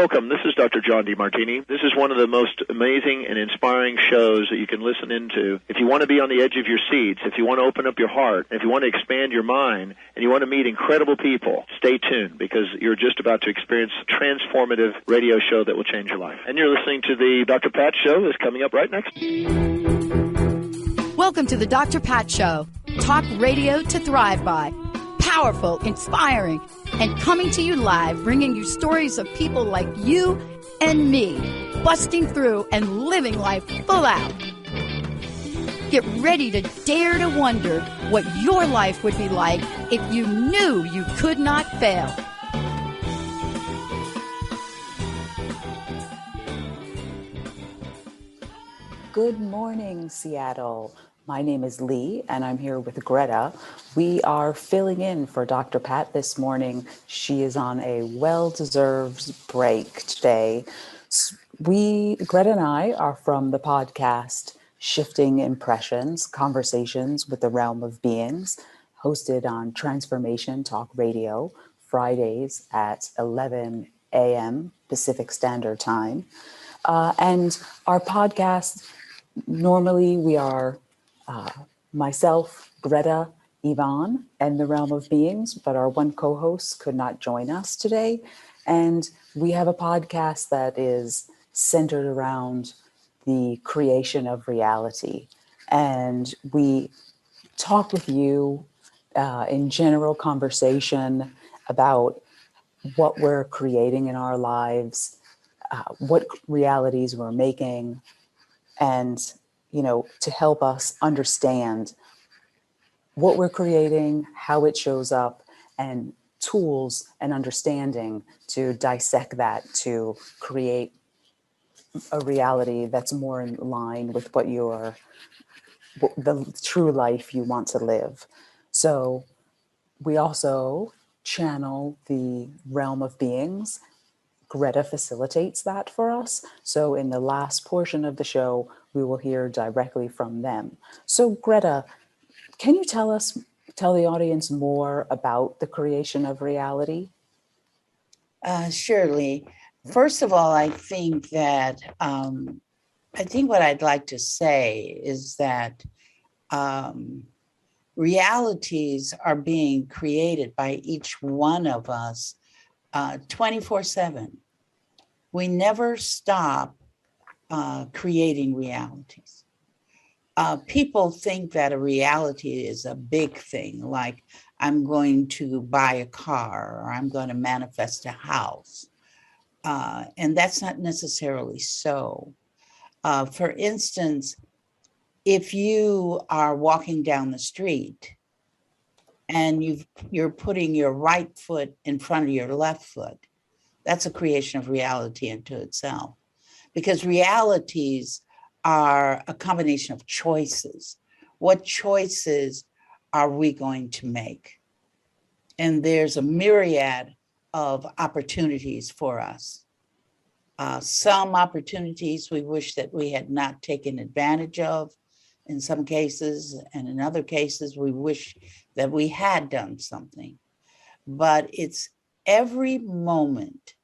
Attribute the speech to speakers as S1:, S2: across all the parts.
S1: Welcome. This is Dr. John DeMartini. This is one of the most amazing and inspiring shows that you can listen into. If you want to be on the edge of your seats, if you want to open up your heart, if you want to expand your mind, and you want to meet incredible people, stay tuned because you're just about to experience a transformative radio show that will change your life. And you're listening to the Dr. Pat Show that's coming up right next.
S2: Welcome to the Dr. Pat Show. Talk radio to thrive by. Powerful, inspiring, and coming to you live, bringing you stories of people like you and me, busting through and living life full out. Get ready to dare to wonder what your life would be like if you knew you could not fail.
S3: Good morning, Seattle. My name is Leigh, and I'm here with Gretta. We are filling in for Dr. Pat this morning. She is on a well-deserved break today. Gretta and I are from the podcast Shifting Impressions, Conversations with the Realm of Beings, hosted on Transformation Talk Radio, Fridays at 11 a.m. Pacific Standard Time. And our podcast, normally we are myself, Gretta, Yvonne, and the Realm of Beings, but our one co-host could not join us today. And we have a podcast that is centered around the creation of reality. And we talk with you in general conversation about what we're creating in our lives, what realities we're making, and to help us understand what we're creating, how it shows up, and tools and understanding to dissect that to create a reality that's more in line with what the true life you want to live. So we also channel the Realm of Beings. Gretta facilitates that for us. So in the last portion of the show, we will hear directly from them. So Gretta, can you tell the audience more about the creation of reality?
S4: Surely. First of all, I think what I'd like to say is that realities are being created by each one of us 24/7. We never stop creating realities. People think that a reality is a big thing, like I'm going to buy a car or I'm going to manifest a house. And that's not necessarily so. For instance, if you are walking down the street and you're putting your right foot in front of your left foot, that's a creation of reality into itself. Because realities are a combination of choices. What choices are we going to make? And there's a myriad of opportunities for us. Some opportunities we wish that we had not taken advantage of in some cases, and in other cases, we wish that we had done something. But it's every moment,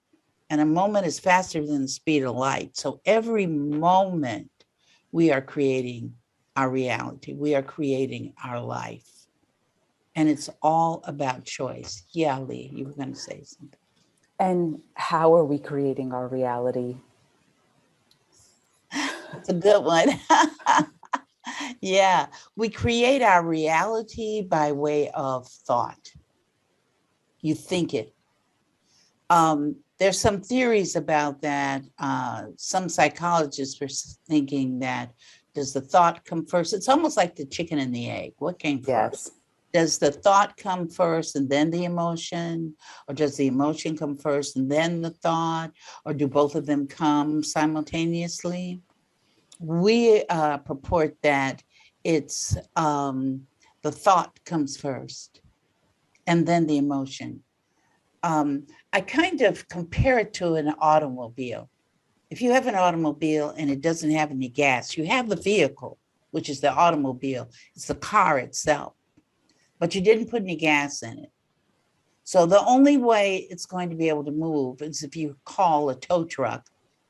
S4: and a moment is faster than the speed of light. So every moment we are creating our reality. We are creating our life. And it's all about choice. Yeah, Leigh, you were going to say something.
S3: And how are we creating our reality?
S4: That's a good one. Yeah, we create our reality by way of thought. You think it. There's some theories about that. Some psychologists were thinking that, does the thought come first? It's almost like the chicken and the egg. What came first?
S3: Yes.
S4: Does the thought come first and then the emotion? Or does the emotion come first and then the thought? Or do both of them come simultaneously? We purport that it's the thought comes first and then the emotion. I kind of compare it to an automobile. If you have an automobile and it doesn't have any gas, you have the vehicle, which is the automobile. It's the car itself, but you didn't put any gas in it. So the only way it's going to be able to move is if you call a tow truck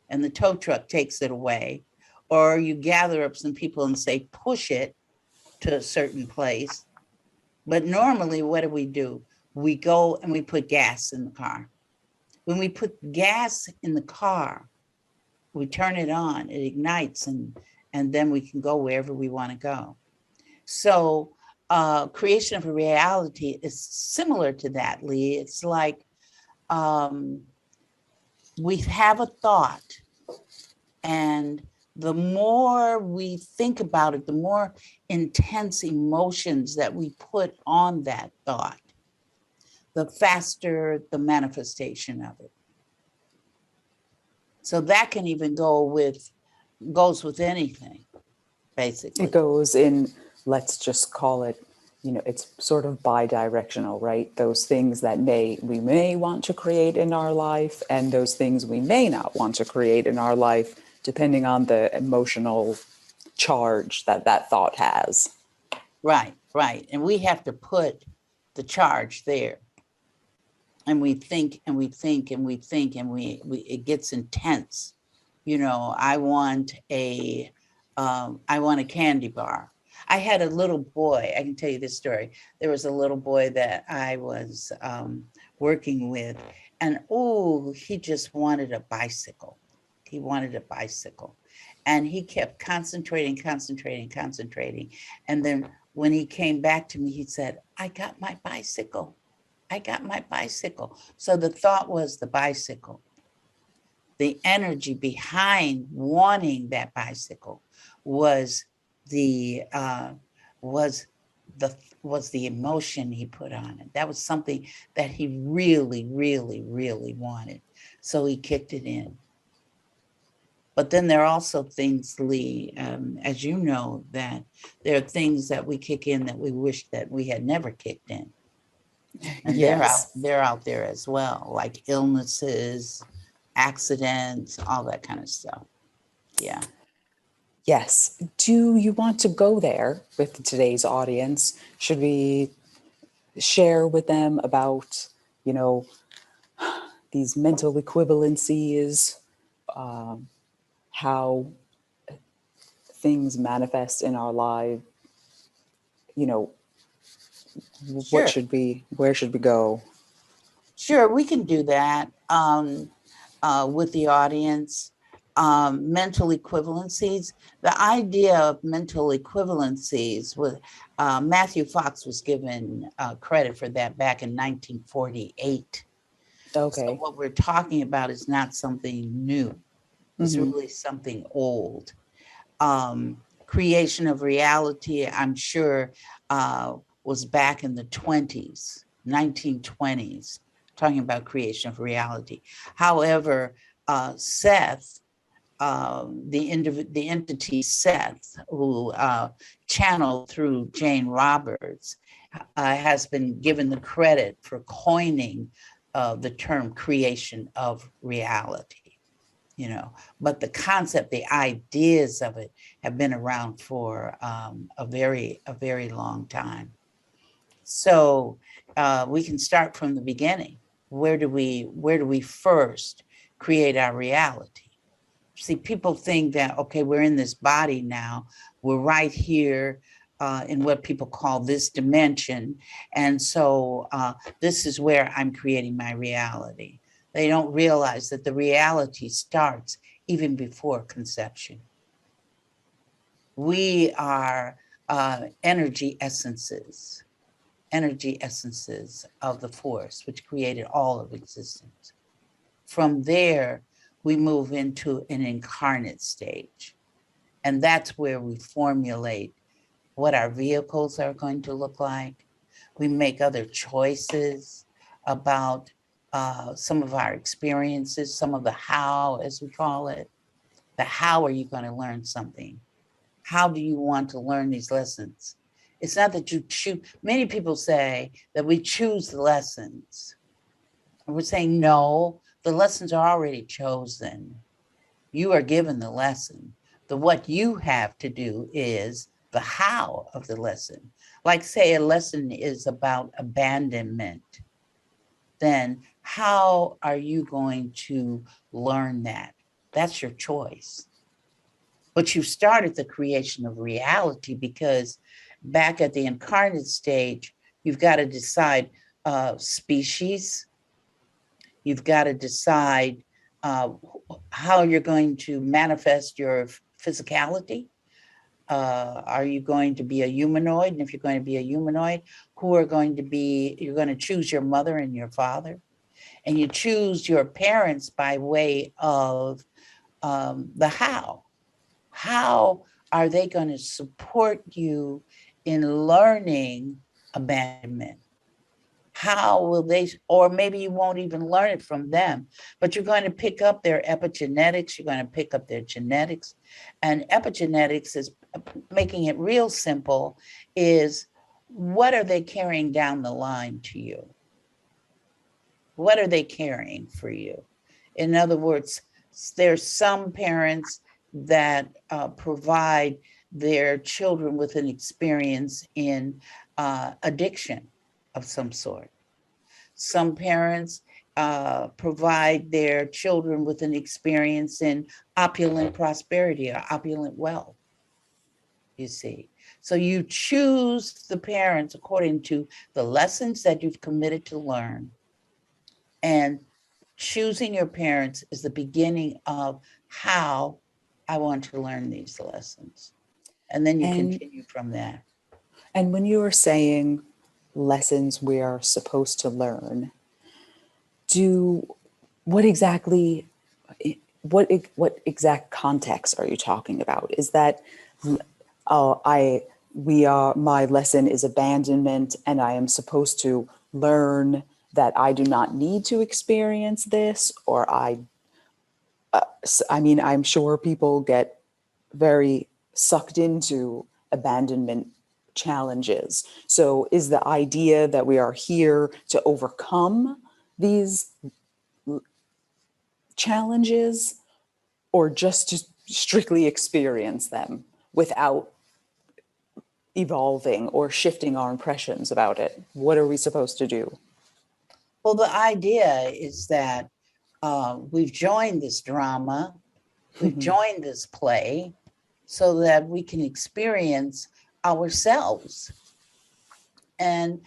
S4: and the tow truck takes it away, or you gather up some people and say, push it to a certain place. But normally, what do? We go and we put gas in the car. When we put gas in the car, we turn it on, it ignites, and then we can go wherever we want to go. So creation of a reality is similar to that, Leigh. It's like we have a thought, and the more we think about it, the more intense emotions that we put on that thought, the faster the manifestation of it. So that can even goes with anything, basically.
S3: It goes in, let's just call it, it's sort of bi-directional, right? Those things that we may want to create in our life, and those things we may not want to create in our life, depending on the emotional charge that thought has.
S4: Right. And we have to put the charge there. And we think and we think and we think, and it gets intense. I want a candy bar. I had a little boy, I can tell you this story. There was a little boy that I was working with, and he just wanted a bicycle. He wanted a bicycle. And he kept concentrating. And then when he came back to me, he said, I got my bicycle. So the thought was the bicycle. The energy behind wanting that bicycle was the emotion he put on it. That was something that he really, really, really wanted. So he kicked it in. But then there are also things, Leigh, as you know, that there are things that we kick in that we wish that we had never kicked in. And yes, they're out there as well, like illnesses, accidents, all that kind of stuff. Yeah.
S3: Yes. Do you want to go there with today's audience? Should we share with them about, these mental equivalencies, how things manifest in our life?
S4: Sure.
S3: Where should we go?
S4: Sure, we can do that with the audience. Mental equivalencies. The idea of mental equivalencies was Matthew Fox was given credit for that back in 1948.
S3: Okay.
S4: So what we're talking about is not something new. It's really something old. Creation of reality, I'm sure, was back in the 1920s, talking about creation of reality. However, Seth, the entity Seth, who channeled through Jane Roberts, has been given the credit for coining the term creation of reality. But the concept, the ideas of it have been around for a very long time. So we can start from the beginning. Where do we first create our reality? See, people think that, okay, we're in this body now, we're right here in what people call this dimension. And so this is where I'm creating my reality. They don't realize that the reality starts even before conception. We are energy essences of the force, which created all of existence. From there, we move into an incarnate stage. And that's where we formulate what our vehicles are going to look like. We make other choices about some of our experiences, some of the how, as we call it. The how are you going to learn something? How do you want to learn these lessons? It's not that you choose. Many people say that we choose the lessons. And we're saying, no, the lessons are already chosen. You are given the lesson. What you have to do is the how of the lesson. Like say a lesson is about abandonment. then how are you going to learn that? That's your choice. But you started the creation of reality, because back at the incarnate stage, you've got to decide species. You've got to decide how you're going to manifest your physicality. Are you going to be a humanoid? And if you're going to be a humanoid, you're going to choose your mother and your father. And you choose your parents by way of the how. How are they going to support you in learning abandonment? How will they, or maybe you won't even learn it from them, but you're going to pick up their epigenetics, you're going to pick up their genetics. And epigenetics is, making it real simple, is what are they carrying down the line to you? What are they carrying for you? In other words, there's some parents that provide their children with an experience in addiction of some sort. Some parents provide their children with an experience in opulent prosperity or opulent wealth, you see. So you choose the parents according to the lessons that you've committed to learn. And choosing your parents is the beginning of how I want to learn these lessons. And then you continue from there.
S3: And when you were saying lessons we are supposed to learn, what exact context are you talking about? Is that my lesson is abandonment, and I am supposed to learn that I do not need to experience this, or I'm sure people get very sucked into abandonment challenges. So is the idea that we are here to overcome these challenges, or just to strictly experience them without evolving or shifting our impressions about it? What are we supposed to do?
S4: Well, the idea is that we've joined this drama, we've joined this play so that we can experience ourselves. And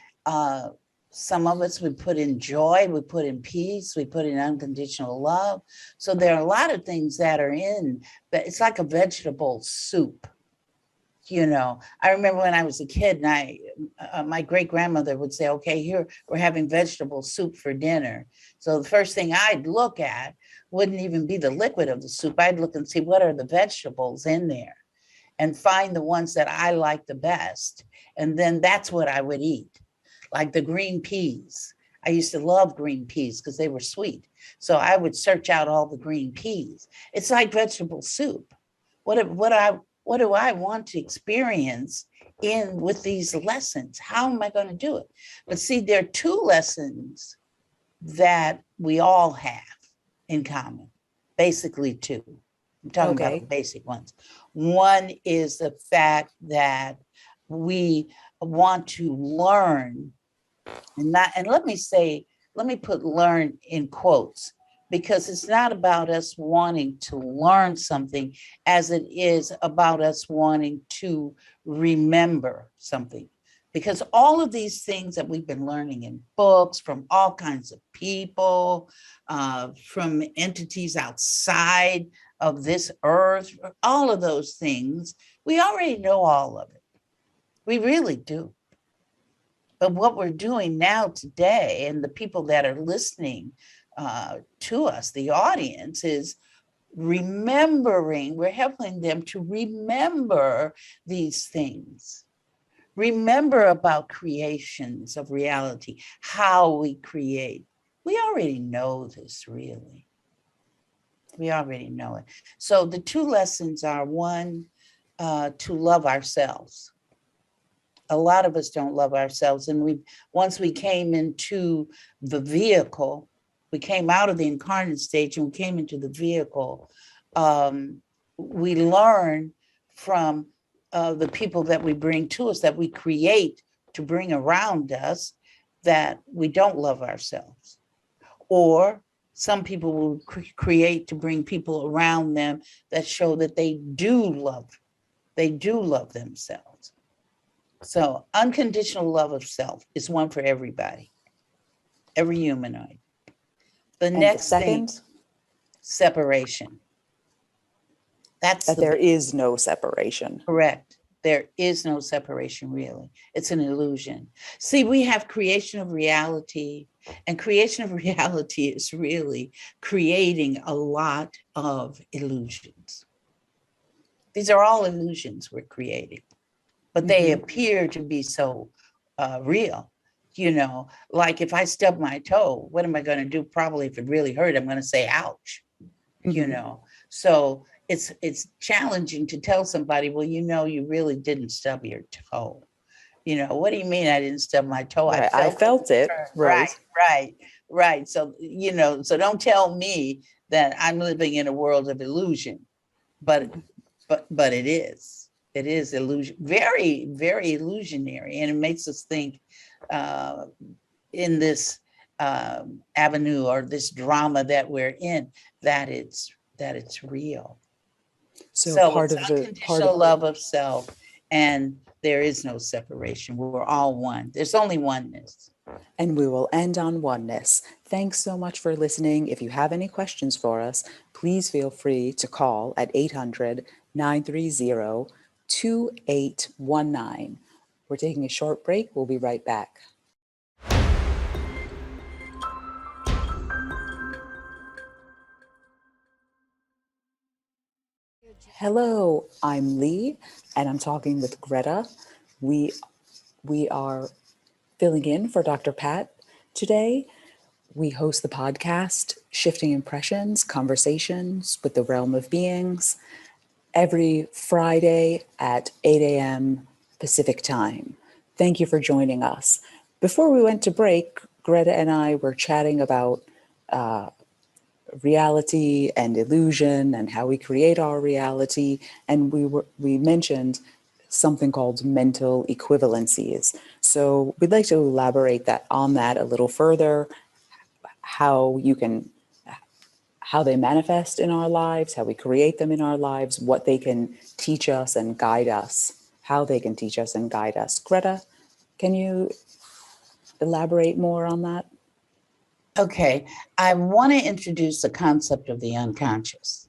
S4: some of us, we put in joy, we put in peace, we put in unconditional love. So there are a lot of things that are in that. It's like a vegetable soup. You know, I remember when I was a kid, and my great grandmother would say, okay, here we're having vegetable soup for dinner. So the first thing I'd look at wouldn't even be the liquid of the soup. I'd look and see what are the vegetables in there and find the ones that I like the best. And then that's what I would eat, like the green peas. I used to love green peas because they were sweet. So I would search out all the green peas. It's like vegetable soup. What do I want to experience with these lessons? How am I going to do it? But see, there are two lessons that we all have in common, basically two. I'm talking about the basic ones. One is the fact that we want to learn, and let me put learn in quotes, because it's not about us wanting to learn something as it is about us wanting to remember something. Because all of these things that we've been learning in books from all kinds of people, from entities outside of this earth, all of those things, we already know all of it. We really do. But what we're doing now today, and the people that are listening to us, the audience, is remembering. We're helping them to remember these things. Remember about creations of reality, how we create. We already know this, really. We already know it. So the two lessons are, one, to love ourselves. A lot of us don't love ourselves. And once we came into the vehicle, we came out of the incarnate stage and we came into the vehicle, we learn from the people that we bring to us, that we create to bring around us, that we don't love ourselves. Or some people will create to bring people around them that show that they do love themselves. So unconditional love of self is one for everybody, every humanoid. The
S3: And
S4: next
S3: the
S4: thing,
S3: second,
S4: separation. That's
S3: that there is no separation.
S4: correct. There is no separation, really. It's an illusion. See, we have creation of reality, and creation of reality is really creating a lot of illusions. These are all illusions we're creating, but they appear to be so real. You know, like if I stub my toe, what am I going to do? Probably if it really hurt, I'm going to say, ouch, you know. So it's challenging to tell somebody, well, you know, you really didn't stub your toe. You know, what do you mean I didn't stub my toe?
S3: Right. I felt it. Right.
S4: Right. So, you know, so don't tell me that I'm living in a world of illusion, but it is. It is illusion, very, very illusionary. And it makes us think in this avenue or this drama that we're in, that it's real. So it's unconditional love of self, and there is no separation. We're all one. There's only oneness.
S3: And we will end on oneness. Thanks so much for listening. If you have any questions for us, please feel free to call at 800-930-2819. We're taking a short break. We'll be right back. Hello, I'm Leigh, and I'm talking with Gretta. We are filling in for Dr. Pat today. We host the podcast, Shifting Impressions, Conversations with the Realm of Beings, every Friday at 8 a.m. Pacific time. Thank you for joining us. Before we went to break, Gretta and I were chatting about reality and illusion and how we create our reality. And we mentioned something called mental equivalencies. So we'd like to elaborate on that a little further, how they manifest in our lives, how we create them in our lives, what they can teach us and guide us, how they can teach us and guide us. Gretta, can you elaborate more on that?
S4: Okay, I want to introduce the concept of the unconscious.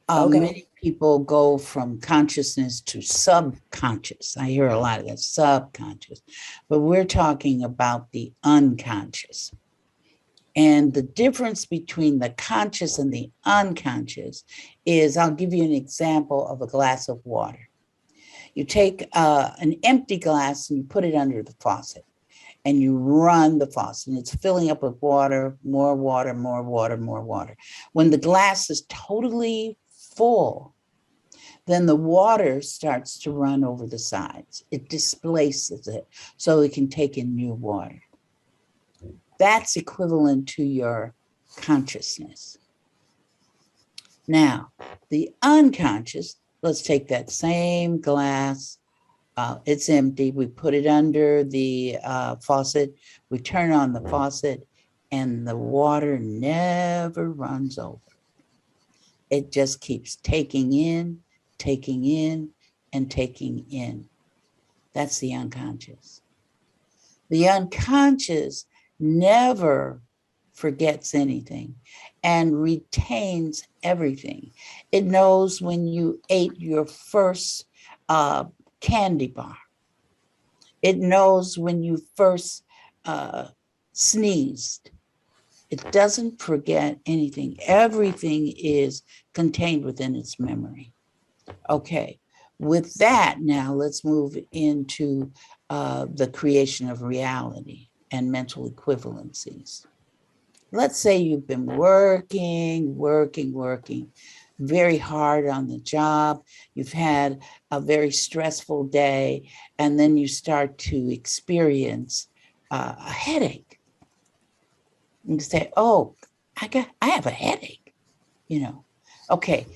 S3: Okay.
S4: Many people go from consciousness to subconscious. I hear a lot of that, subconscious, but we're talking about the unconscious. And the difference between the conscious and the unconscious is, I'll give you an example of a glass of water. You take an empty glass and you put it under the faucet. And you run the faucet, and it's filling up with water, more water, more water, more water. When the glass is totally full, then the water starts to run over the sides. It displaces it so it can take in new water. That's equivalent to your consciousness. Now, the unconscious, let's take that same glass. It's empty. We put it under the faucet. We turn on the faucet, and the water never runs over. It just keeps taking in, and taking in. That's the unconscious. The unconscious never forgets anything and retains everything. It knows when you ate your first candy bar. It knows when you first sneezed. It doesn't forget anything. Everything is contained within its memory. Okay, with that, now let's move into the creation of reality and mental equivalencies. Let's say you've been working very hard on the job. You've had a very stressful day, and then you start to experience a headache. And you say, "Oh, I have a headache," you know. Okay.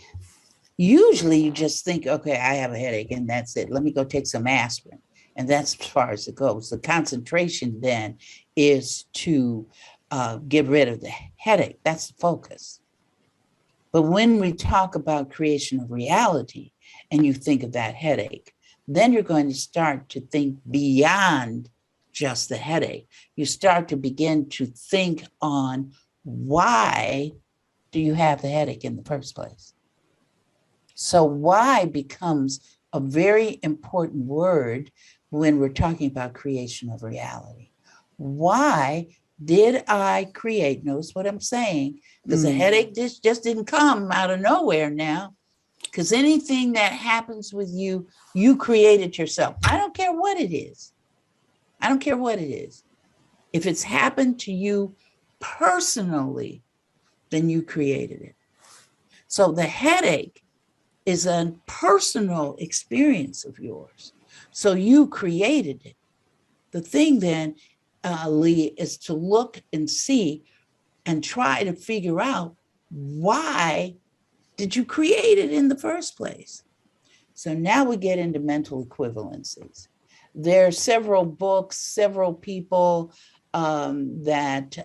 S4: Usually you just think, okay, I have a headache and that's it. Let me go take some aspirin. And that's as far as it goes. The concentration then is to get rid of the headache. That's the focus. But when we talk about creation of reality and you think of that headache, then you're going to start to think beyond just the headache. You start to begin to think on why do you have the headache in the first place? So why becomes a very important word when we're talking about creation of reality. Why did I create? Notice what I'm saying, because the headache just didn't come out of nowhere now. Because anything that happens with you, you created yourself. I don't care what it is. I don't care what it is. If it's happened to you personally, then you created it. So the headache is a personal experience of yours. So you created it. The thing then, Leigh, is to look and see and try to figure out why did you create it in the first place? So now we get into mental equivalencies. There are several books, several people that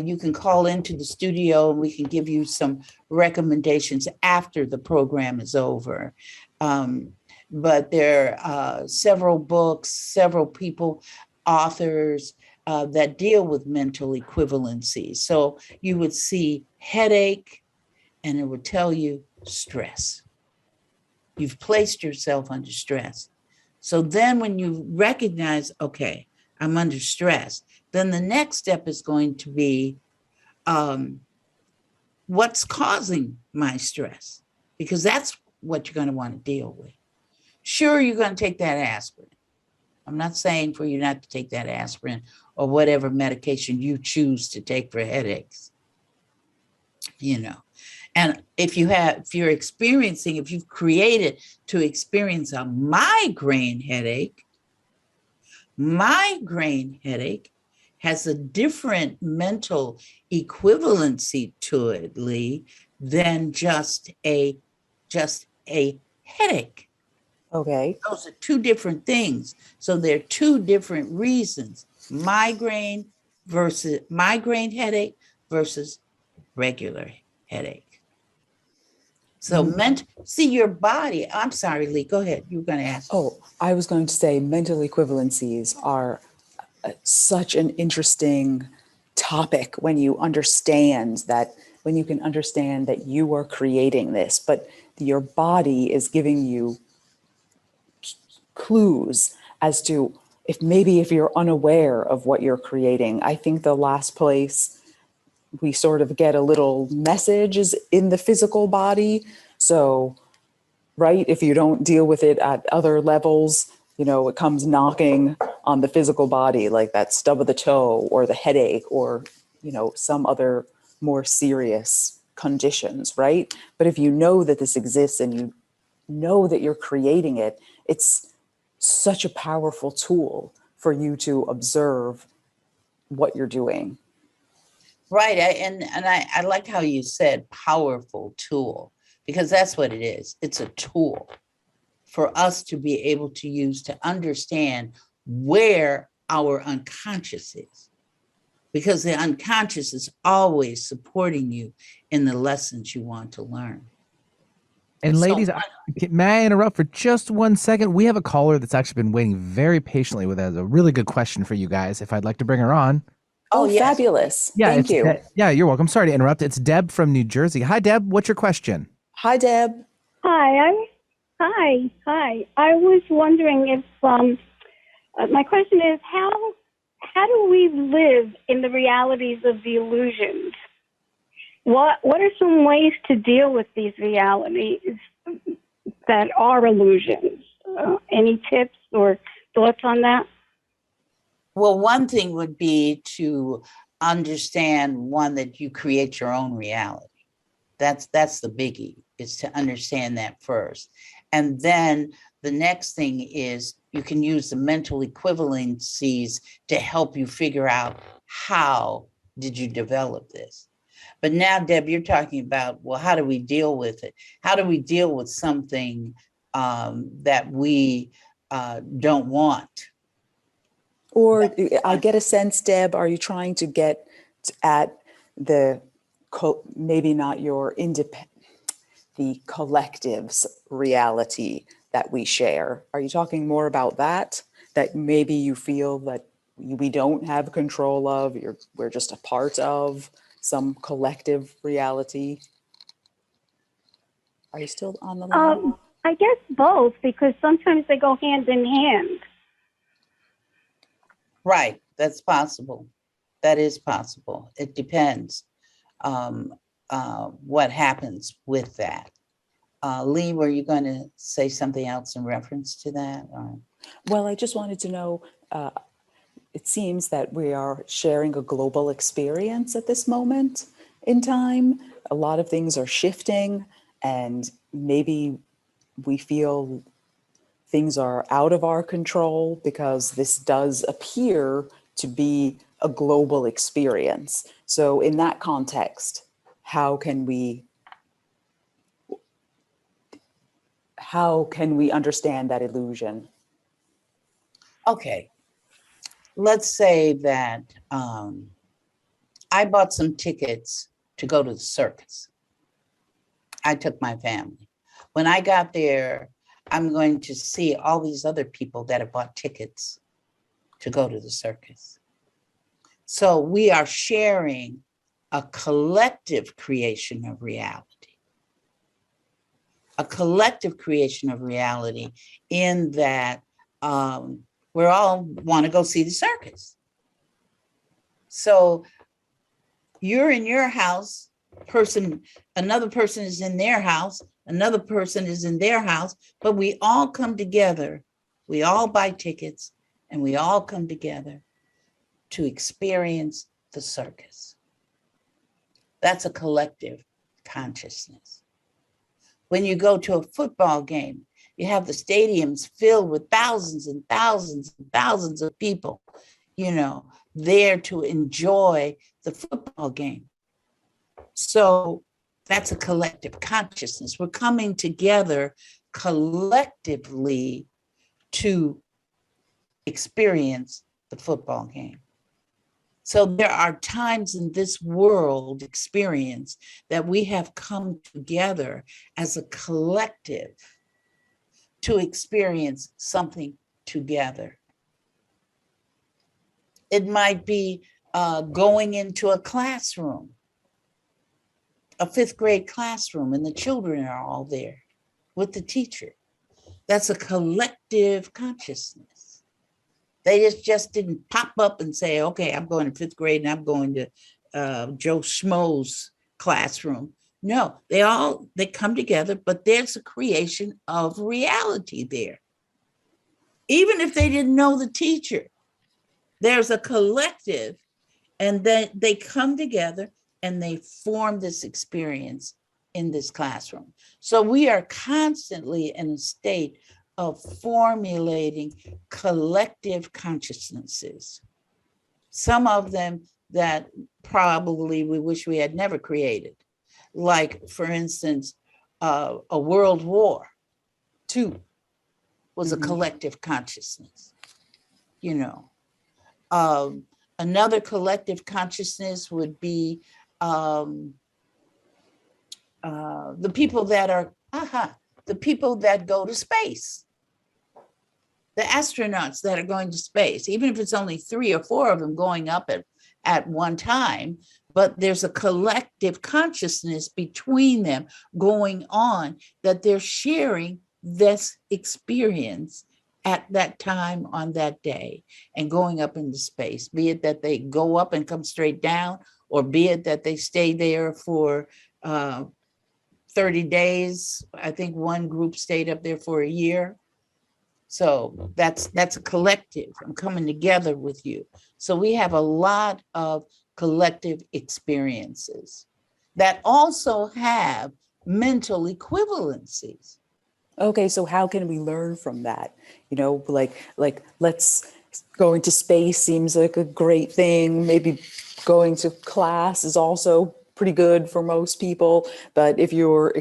S4: you can call into the studio and we can give you some recommendations after the program is over. But there are several books, several people, authors that deal with mental equivalencies. So you would see headache and it would tell you stress. You've placed yourself under stress. So then when you recognize, okay, I'm under stress, then the next step is going to be what's causing my stress? Because that's what you're going to want to deal with. Sure, you're going to take that aspirin. I'm not saying for you not to take that aspirin or whatever medication you choose to take for headaches, you know. And if you've created to experience a migraine headache has a different mental equivalency to it, Leigh, than just a headache.
S3: Okay.
S4: Those are two different things. So there are two different reasons. Migraine headache versus regular headache. So see your body. I'm sorry, Leigh, go ahead. You were going to ask.
S3: Oh, I was going to say mental equivalencies are such an interesting topic when you can understand that you are creating this, but your body is giving you clues as to if you're unaware of what you're creating. I think the last place we sort of get a little message is in the physical body. So, right, if you don't deal with it at other levels, it comes knocking on the physical body, like that stub of the toe or the headache or, some other more serious conditions, right? But if you know that this exists and you know that you're creating it, it's such a powerful tool for you to observe what you're doing.
S4: Right. I like how you said powerful tool, because that's what it is. It's a tool for us to be able to use to understand where our unconscious is, because the unconscious is always supporting you in the lessons you want to learn.
S5: And ladies, may I interrupt for just 1 second? We have a caller that's actually been waiting very patiently with us. A really good question for you guys, if I'd like to bring her on.
S3: Oh, yes. Fabulous.
S5: Yeah,
S3: Thank you.
S5: Yeah, you're welcome. Sorry to interrupt. It's Deb from New Jersey. Hi, Deb. What's your question?
S3: Hi, Deb.
S6: Hi. I was wondering if my question is how do we live in the realities of the illusions? What are some ways to deal with these realities that are illusions? Any tips or thoughts on that?
S4: Well, one thing would be to understand, that you create your own reality. That's the biggie, is to understand that first. And then the next thing is you can use the mental equivalencies to help you figure out how did you develop this. But now, Deb, you're talking about, well, how do we deal with it? How do we deal with something that we don't want?
S3: Or I get a sense, Deb, are you trying to get at the, maybe not your the collective's reality that we share? Are you talking more about that? That maybe you feel that we don't have control of, we're just a part of some collective reality? Are you still on the line?
S6: I guess both, because sometimes they go hand in hand.
S4: Right, that's possible. That is possible. It depends what happens with that. Leigh, were you going to say something else in reference to that? Or?
S3: Well, I just wanted to know, it seems that we are sharing a global experience at this moment in time. A lot of things are shifting, and maybe we feel things are out of our control because this does appear to be a global experience. So in that context, how can we understand that illusion?
S4: Okay, let's say that I bought some tickets to go to the circus. I took my family. When I got there, I'm going to see all these other people that have bought tickets to go to the circus. So we are sharing a collective creation of reality. A collective creation of reality in that we all want to go see the circus. So you're in your house, another person is in their house, another person is in their house, but we all come together. We all buy tickets and we all come together to experience the circus. That's a collective consciousness. When you go to a football game, you have the stadiums filled with thousands and thousands and thousands of people, there to enjoy the football game. So that's a collective consciousness. We're coming together collectively to experience the football game. So there are times in this world experience that we have come together as a collective to experience something together. It might be going into a classroom, a 5th grade classroom, and the children are all there with the teacher. That's a collective consciousness. They just didn't pop up and say, okay, I'm going to 5th grade and I'm going to Joe Schmo's classroom. No, they come together, but there's a creation of reality there. Even if they didn't know the teacher, there's a collective, and then they come together and they form this experience in this classroom. So we are constantly in a state of formulating collective consciousnesses. Some of them that probably we wish we had never created. Like, for instance, a World War II was a collective consciousness, Another collective consciousness would be the people that go to space, the astronauts that are going to space, even if it's only 3 or 4 of them going up at one time, but there's a collective consciousness between them going on, that they're sharing this experience at that time on that day and going up into space, be it that they go up and come straight down, or be it that they stay there for 30 days. I think one group stayed up there for a year. So that's a collective. I'm coming together with you. So we have a lot of collective experiences that also have mental equivalencies.
S3: Okay, so how can we learn from that? Like let's going to space seems like a great thing. Maybe going to class is also pretty good for most people. But if you're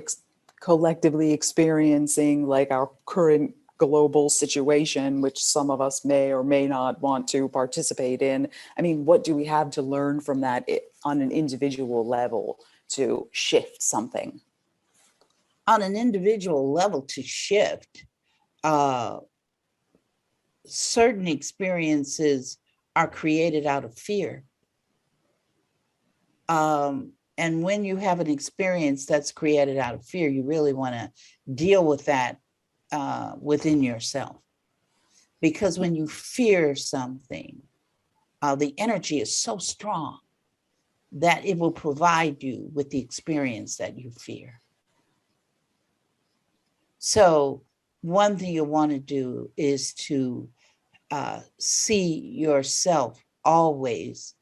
S3: collectively experiencing like our current global situation, which some of us may or may not want to participate in. I mean, what do we have to learn from that on an individual level to shift something?
S4: On an individual level to shift, certain experiences are created out of fear. And when you have an experience that's created out of fear, you really want to deal with that within yourself. Because when you fear something, the energy is so strong that it will provide you with the experience that you fear. So one thing you want to do is to see yourself always.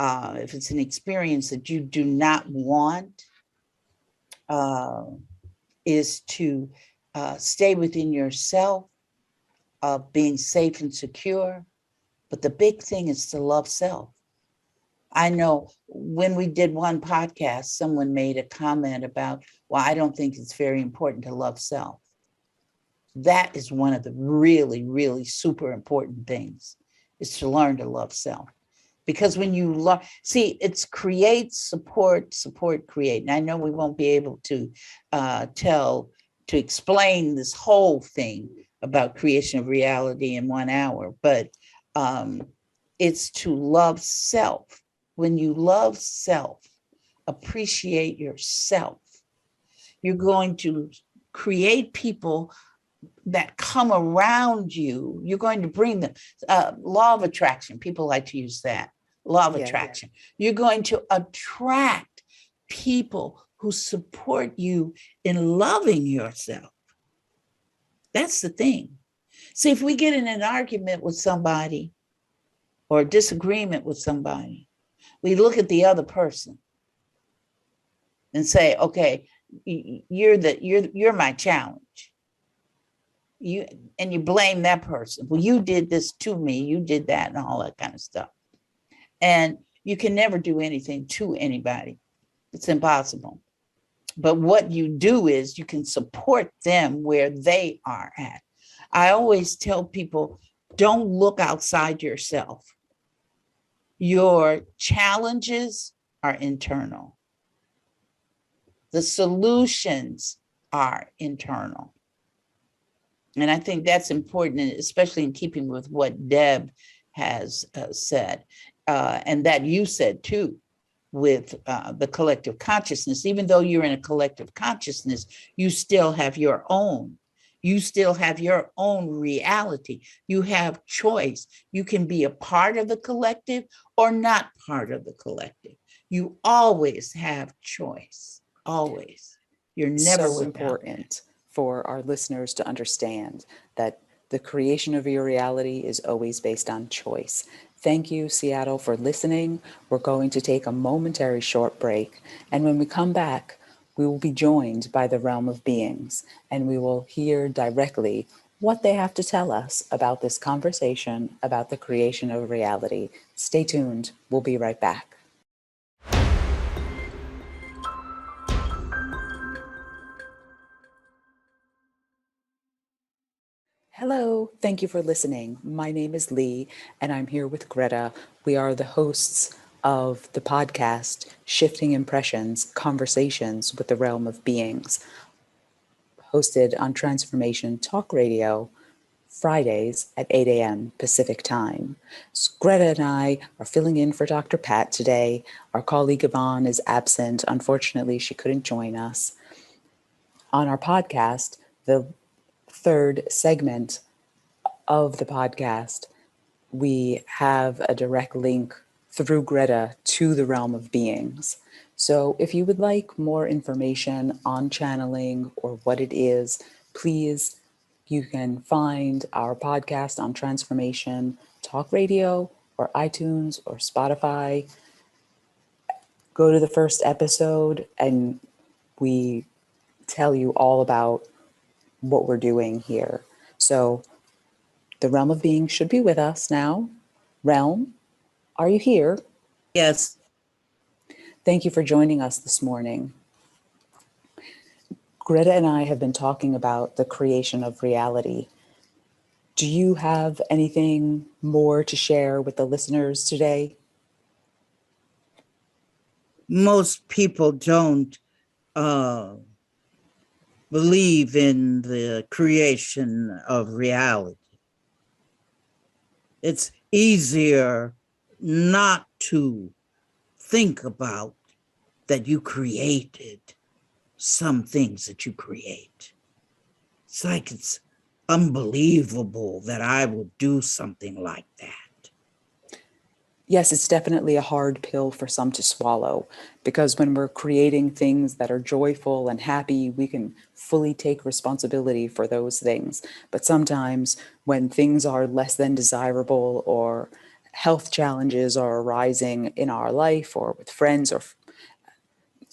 S4: If it's an experience that you do not want, is to stay within yourself, being safe and secure. But the big thing is to love self. I know when we did one podcast, someone made a comment about, well, I don't think it's very important to love self. That is one of the really, really super important things, is to learn to love self. Because when you love, see, it's create, support, create. And I know we won't be able to explain this whole thing about creation of reality in 1 hour, but it's to love self. When you love self, appreciate yourself, you're going to create people that come around you. You're going to bring them. Law of attraction, people like to use that. Law of attraction. You're going to attract people who support you in loving yourself. That's the thing. See, if we get in an argument with somebody or a disagreement with somebody, we look at the other person and say, okay, you're my challenge. You blame that person. Well, you did this to me, you did that, and all that kind of stuff. And you can never do anything to anybody. It's impossible. But what you do is you can support them where they are at. I always tell people, don't look outside yourself. Your challenges are internal. The solutions are internal. And I think that's important, especially in keeping with what Deb has said, and that you said too, with the collective consciousness. Even though you're in a collective consciousness, you still have your own. You still have your own reality. You have choice. You can be a part of the collective or not part of the collective. You always have choice. Always. You're never
S3: so
S4: without
S3: important for our listeners to understand that the creation of your reality is always based on choice. Thank you, Seattle, for listening. We're going to take a momentary short break. And when we come back, we will be joined by the realm of beings, and we will hear directly what they have to tell us about this conversation about the creation of reality. Stay tuned. We'll be right back. Hello, thank you for listening. My name is Leigh, and I'm here with Gretta. We are the hosts of the podcast, Shifting Impressions, Conversations with the Realm of Beings, hosted on Transformation Talk Radio, Fridays at 8 a.m. Pacific Time. So Gretta and I are filling in for Dr. Pat today. Our colleague Yvonne is absent. Unfortunately, she couldn't join us. On our podcast, the third segment of the podcast, we have a direct link through Gretta to the realm of beings. So if you would like more information on channeling or what it is, please, you can find our podcast on Transformation Talk Radio or iTunes or Spotify. Go to the first episode and we tell you all about what we're doing here. So the realm of being should be with us now. Realm, are you here?
S4: Yes.
S3: Thank you for joining us this morning. Gretta and I have been talking about the creation of reality. Do you have anything more to share with the listeners today?
S4: Most people don't believe in the creation of reality. It's easier not to think about that you created some things that you create. It's like it's unbelievable that I would do something like that.
S3: Yes, it's definitely a hard pill for some to swallow, because when we're creating things that are joyful and happy, we can fully take responsibility for those things. But sometimes when things are less than desirable, or health challenges are arising in our life or with friends or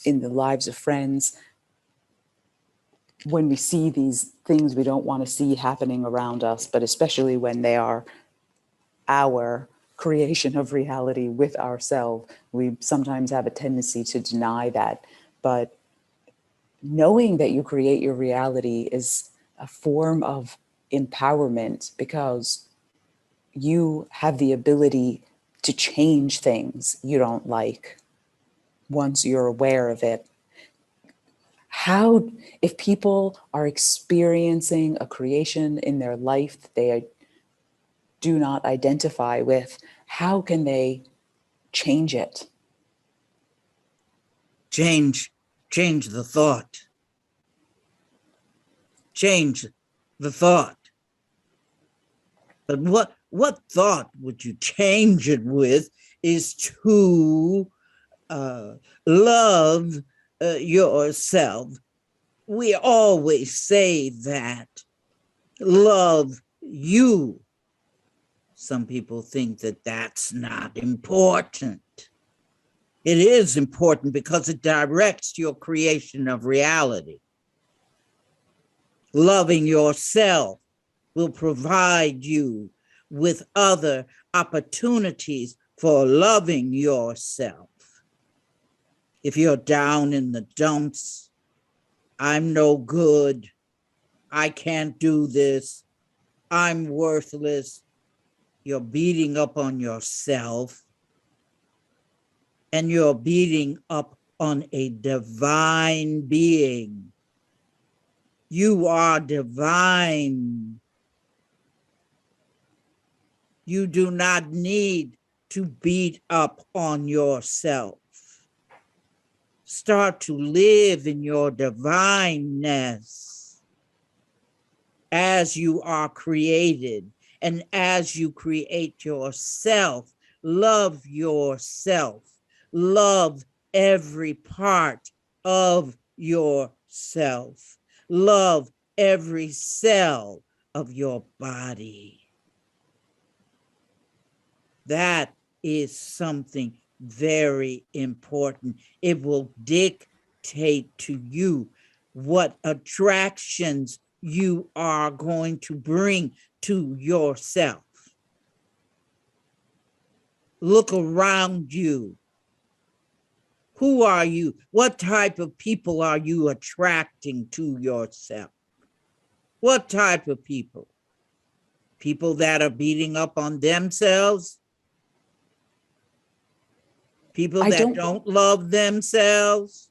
S3: in the lives of friends, when we see these things we don't want to see happening around us, but especially when they are our creation of reality with ourselves, we sometimes have a tendency to deny that. But knowing that you create your reality is a form of empowerment, because you have the ability to change things you don't like once you're aware of it. How, if people are experiencing a creation in their life that they do not identify with, how can they change it?
S4: Change the thought. Change the thought. But what thought would you change it with is to love yourself. We always say that love you. Some people think that that's not important. It is important because it directs your creation of reality. Loving yourself will provide you with other opportunities for loving yourself. If you're down in the dumps, I'm no good, I can't do this, I'm worthless, you're beating up on yourself, and you're beating up on a divine being. You are divine. You do not need to beat up on yourself. Start to live in your divineness as you are created, and as you create yourself, love yourself. Love every part of yourself. Love every cell of your body. That is something very important. It will dictate to you what attractions you are going to bring to yourself. Look around you. Who are you? What type of people are you attracting to yourself? What type of people? People that are beating up on themselves? People that don't love themselves?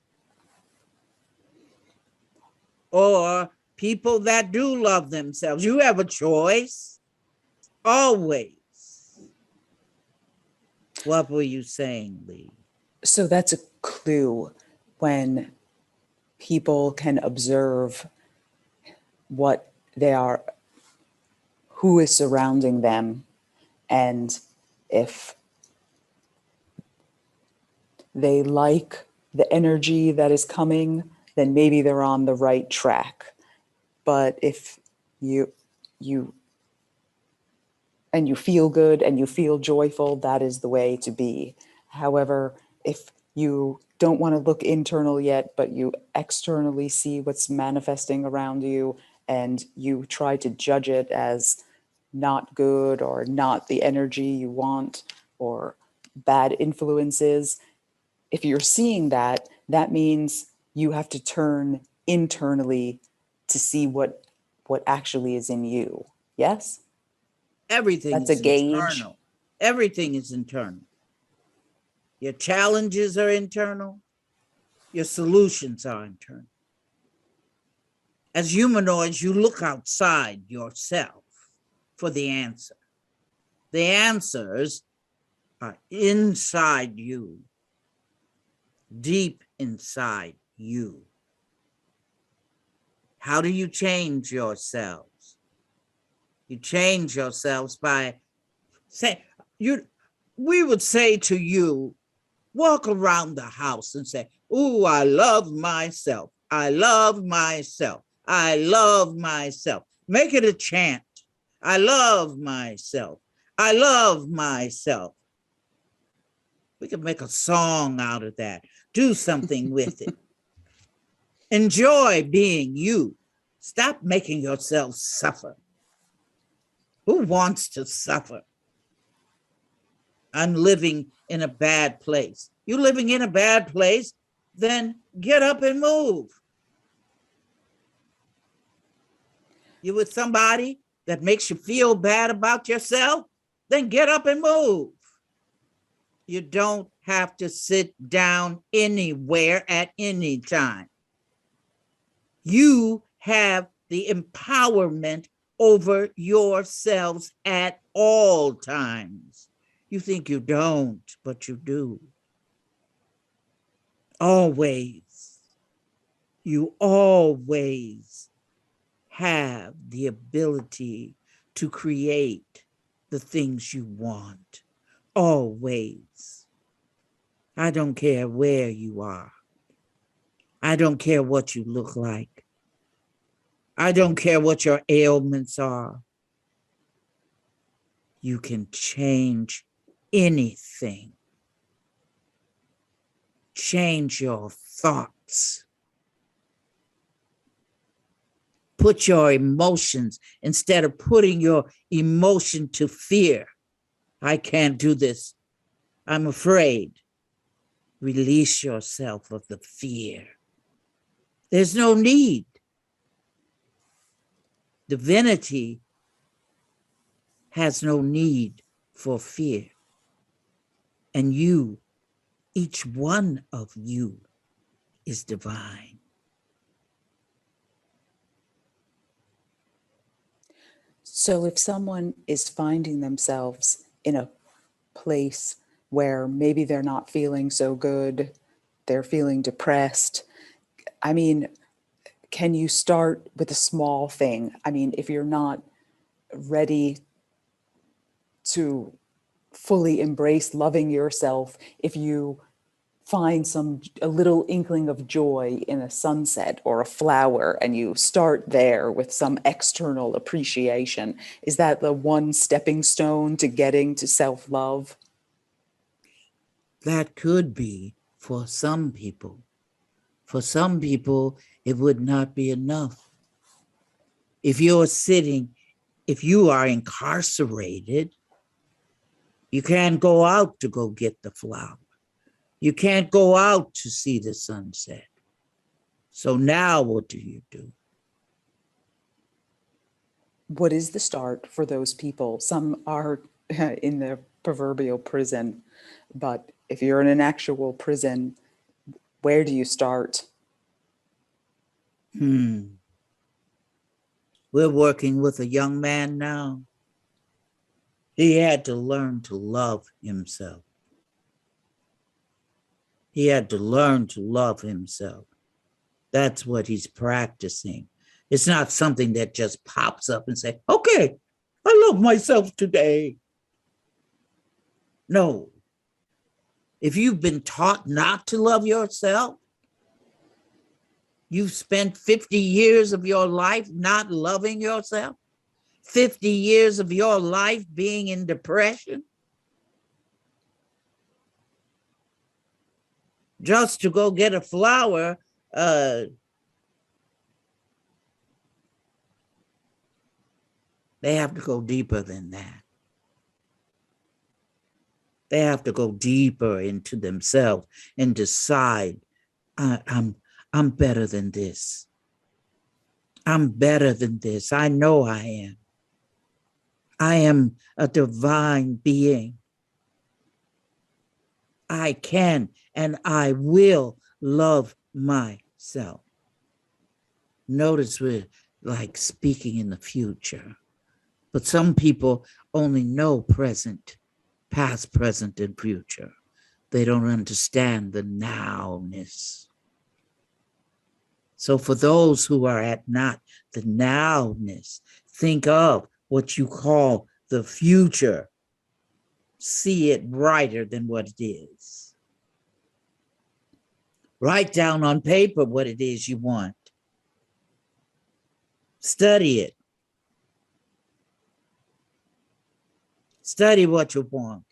S4: Or people that do love themselves? You have a choice, always. What were you saying, Leigh?
S3: So that's a clue when people can observe what they are, who is surrounding them, and if they like the energy that is coming, then maybe they're on the right track. But if you feel good and you feel joyful, that is the way to be. However, if you don't want to look internal yet, but you externally see what's manifesting around you, and you try to judge it as not good or not the energy you want or bad influences, if you're seeing that, that means you have to turn internally to see what actually is in you. Yes?
S4: Everything
S3: That's a
S4: is
S3: gauge.
S4: internal. Everything is internal. Your challenges are internal. Your solutions are internal. As humanoids, you look outside yourself for the answer. The answers are inside you, deep inside you. How do you change yourselves? You change yourselves by say we would say to you, walk around the house and say, "Ooh, I love myself. I love myself. I love myself." Make it a chant. I love myself. I love myself. We could make a song out of that. Do something with it. Enjoy being you. Stop making yourself suffer. Who wants to suffer? I'm living in a bad place. You living in a bad place? Then get up and move. You with somebody that makes you feel bad about yourself? Then get up and move. You don't have to sit down anywhere at any time. You have the empowerment over yourselves at all times. You think you don't, but you do. Always. You always have the ability to create the things you want. Always. I don't care where you are. I don't care what you look like. I don't care what your ailments are. You can change anything. Change your thoughts. Put your emotions, instead of putting your emotion to fear. I can't do this. I'm afraid. Release yourself of the fear. There's no need. Divinity has no need for fear. And you, each one of you, is divine.
S3: So if someone is finding themselves in a place where maybe they're not feeling so good, they're feeling depressed, I mean, can you start with a small thing? I mean, if you're not ready to fully embrace loving yourself, if you find a little inkling of joy in a sunset or a flower and you start there with some external appreciation, is that the one stepping stone to getting to self-love?
S4: That could be for some people. For some people, it would not be enough. If you are incarcerated, you can't go out to go get the flower. You can't go out to see the sunset. So now what do you do?
S3: What is the start for those people? Some are in the proverbial prison, but if you're in an actual prison, where do you start?
S4: We're working with a young man now. He had to learn to love himself. He had to learn to love himself. That's what he's practicing. It's not something that just pops up and say, okay, I love myself today. No. If you've been taught not to love yourself, you've spent 50 years of your life not loving yourself, 50 years of your life being in depression, just to go get a flower, they have to go deeper than that. They have to go deeper into themselves and decide, I'm better than this. I'm better than this. I know I am. I am a divine being. I can and I will love myself. Notice we're like speaking in the future, but some people only know present, past, present, and future. They don't understand the nowness. So for those who are at not the nowness, think of what you call the future. See it brighter than what it is. Write down on paper what it is you want. Study it. Study what you want.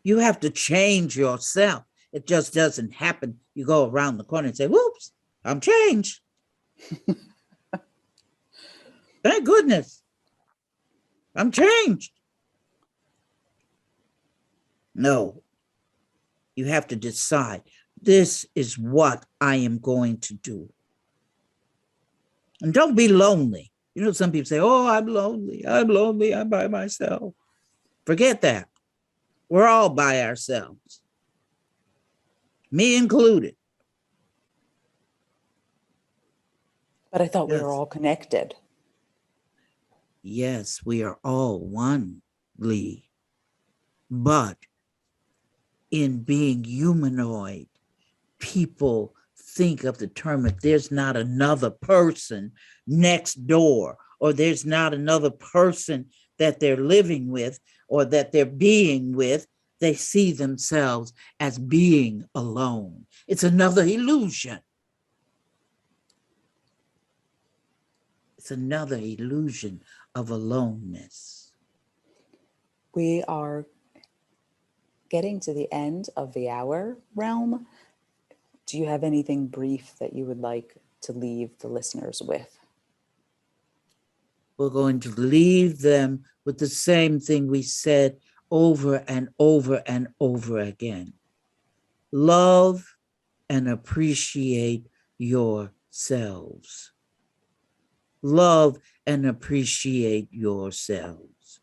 S4: You have to change yourself. It just doesn't happen. You go around the corner and say, whoops, I'm changed. Thank goodness. I'm changed. No. You have to decide, this is what I am going to do. And don't be lonely. You know, some people say, oh, I'm lonely, I'm by myself. Forget that. We're all by ourselves, me included.
S3: But I thought we
S4: Yes.
S3: were all connected.
S4: Yes, we are all one, Leigh. But in being humanoid, people think of the term, if there's not another person next door, or there's not another person that they're living with or that they're being with, they see themselves as being alone. It's another illusion. It's another illusion of aloneness.
S3: We are getting to the end of the hour, Realm. Do you have anything brief that you would like to leave the listeners with?
S4: We're going to leave them with the same thing we said over and over and over again. Love and appreciate yourselves. Love and appreciate yourselves.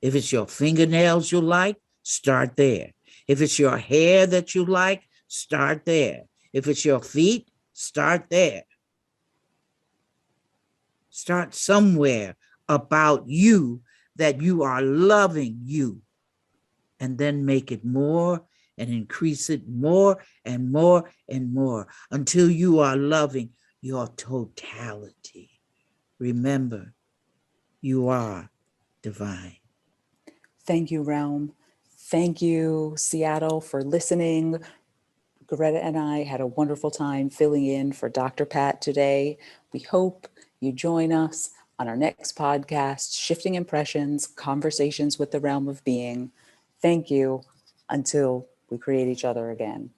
S4: If it's your fingernails you like, start there. If it's your hair that you like, start there. If it's your feet, start there. Start somewhere about you that you are loving you, and then make it more and increase it more and more and more until you are loving your totality. Remember, you are divine.
S3: Thank you, Realm. Thank you, Seattle, for listening. Gretta and I had a wonderful time filling in for Dr. Pat today. We hope you join us on our next podcast, Shifting Impressions, Conversations with the Realm of Being. Thank you until we create each other again.